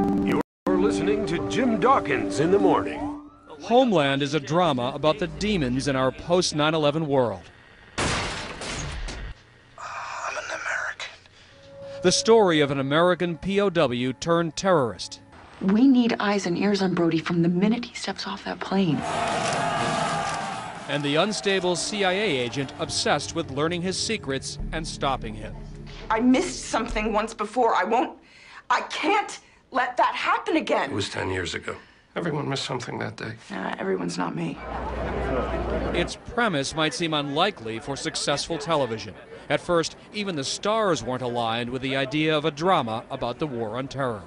You're listening to Jim Dawkins in the morning. Homeland is a drama about the demons in our post-9/11 world. I'm an American. The story of an American POW turned terrorist. We need eyes and ears on Brody from the minute he steps off that plane. And the unstable CIA agent obsessed with learning his secrets and stopping him. I missed something once before. I can't let that happen again. It was 10 years ago. Everyone missed something that day. Everyone's not me. Its premise might seem unlikely for successful television. At first, even the stars weren't aligned with the idea of a drama about the war on terror.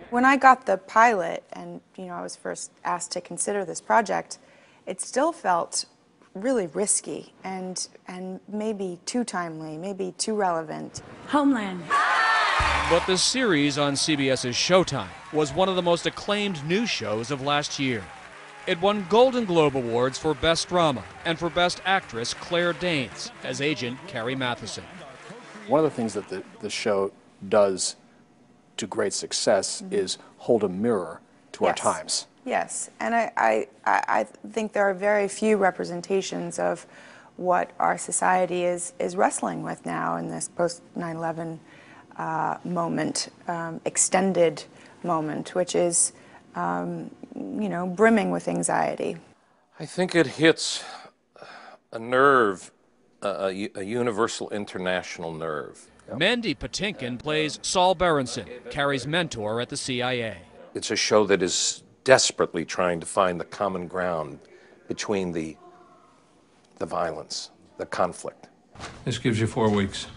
When I got the pilot and, I was first asked to consider this project, it still felt really risky and maybe too timely, maybe too relevant. Homeland. But the series on CBS's Showtime was one of the most acclaimed news shows of last year. It won Golden Globe Awards for Best Drama and for Best Actress Claire Danes as Agent Carrie Matheson. One of the things that the show does to great success is hold a mirror to our times. Yes, and I think there are very few representations of what our society is wrestling with now in this post-9/11 moment, extended moment, which is, brimming with anxiety. I think it hits a nerve, a universal international nerve. Mandy Patinkin plays Saul Berenson, Carrie's mentor at the CIA. It's a show that is desperately trying to find the common ground between the violence, the conflict. This gives you 4 weeks.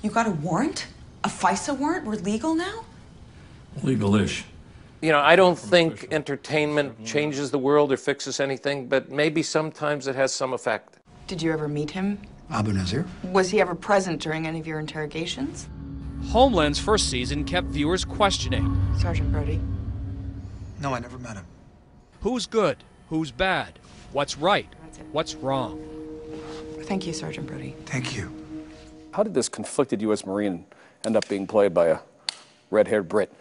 You got a warrant? A FISA warrant? We're legal now? Legal-ish. I don't think entertainment changes the world or fixes anything, but maybe sometimes it has some effect. Did you ever meet him? Abu Nazir? Was he ever present during any of your interrogations? Homeland's first season kept viewers questioning. Sergeant Brody? No, I never met him. Who's good? Who's bad? What's right? What's wrong? Thank you, Sergeant Brody. Thank you. How did this conflicted U.S. Marine end up being played by a red-haired Brit?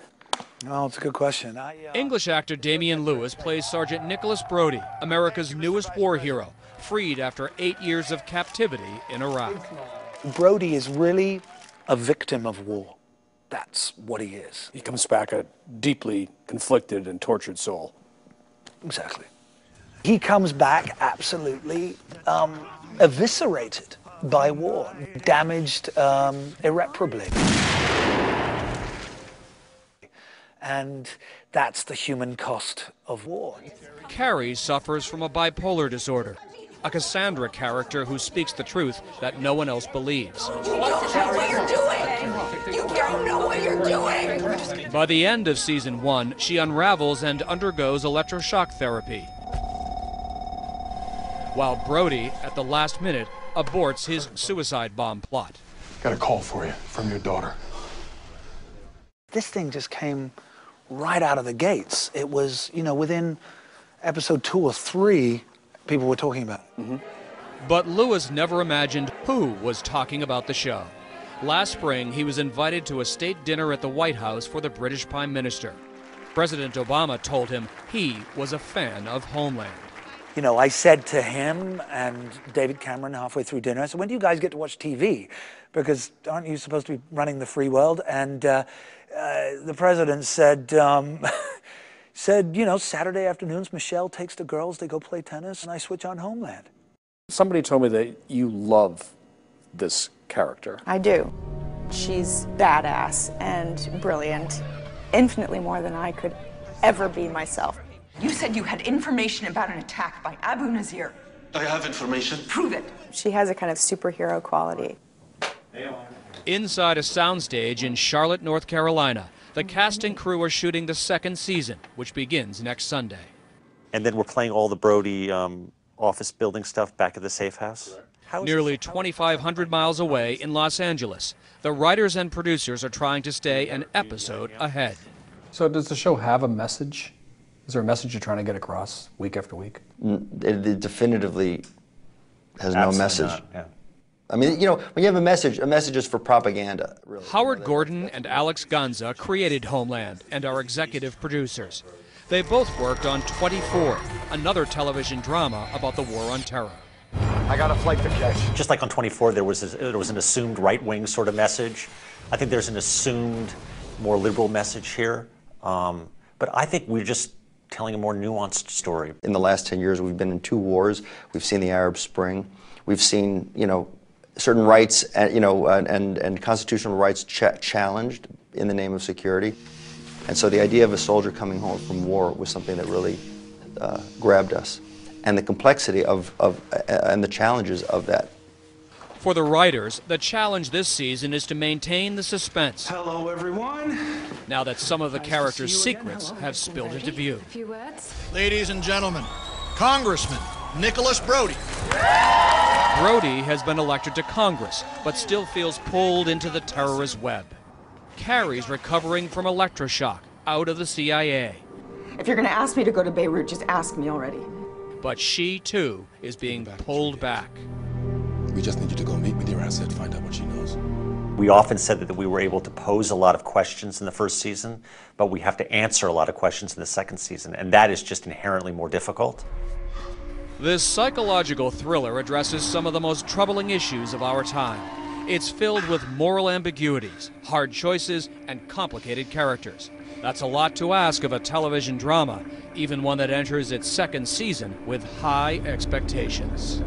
Oh, it's a good question. English actor Damian Lewis plays Sergeant Nicholas Brody, America's newest war hero, freed after 8 years of captivity in Iraq. Brody is really a victim of war. That's what he is. He comes back a deeply conflicted and tortured soul. Exactly. He comes back absolutely eviscerated by war, damaged irreparably. And that's the human cost of war. Carrie suffers from a bipolar disorder, a Cassandra character who speaks the truth that no one else believes. You don't know what you're doing! You don't know what you're doing! By the end of season 1, she unravels and undergoes electroshock therapy, while Brody, at the last minute, aborts his suicide bomb plot. Got a call for you from your daughter. This thing just came right out of the gates. It was, within episode 2 or 3, people were talking about it. But Lewis never imagined who was talking about the show. Last spring, he was invited to a state dinner at the White House for the British Prime Minister. President Obama told him he was a fan of Homeland. I said to him and David Cameron halfway through dinner, I said, when do you guys get to watch TV? Because aren't you supposed to be running the free world? And the president said, Saturday afternoons, Michelle takes the girls, they go play tennis, and I switch on Homeland. Somebody told me that you love this character. I do. She's badass and brilliant, infinitely more than I could ever be myself. You said you had information about an attack by Abu Nazir. I have information. Prove it. She has a kind of superhero quality. Inside a soundstage in Charlotte, North Carolina, the cast and crew are shooting the second season, which begins next Sunday. And then we're playing all the Brody office building stuff back at the safe house. Nearly 2,500 miles away in Los Angeles, the writers and producers are trying to stay an episode ahead. So does the show have a message? Is there a message you're trying to get across week after week? It definitively has no message. Not, yeah. I mean, you know, when you have a message is for propaganda, really. Howard Gordon and Alex Ganza created Homeland and are executive producers. They both worked on 24, another television drama about the war on terror. I got a flight to catch. Just like on 24, there was an assumed right-wing sort of message. I think there's an assumed more liberal message here. But I think we're just telling a more nuanced story. In the last 10 years, we've been in 2 wars. We've seen the Arab Spring. We've seen, you know, certain rights, you know, and constitutional rights challenged in the name of security. And so the idea of a soldier coming home from war was something that really grabbed us. And the complexity and the challenges of that. For the writers, the challenge this season is to maintain the suspense. Hello, everyone. Now that some of the characters' secrets have spilled into view. A few words. Ladies and gentlemen, Congressman Nicholas Brody. Brody has been elected to Congress, but still feels pulled into the terrorist web. Carrie's recovering from electroshock out of the CIA. If you're going to ask me to go to Beirut, just ask me already. But she, too, is being pulled back. We just need you to go meet with your asset, find out what she knows. We often said that we were able to pose a lot of questions in the first season, but we have to answer a lot of questions in the second season, and that is just inherently more difficult. This psychological thriller addresses some of the most troubling issues of our time. It's filled with moral ambiguities, hard choices, and complicated characters. That's a lot to ask of a television drama, even one that enters its second season with high expectations.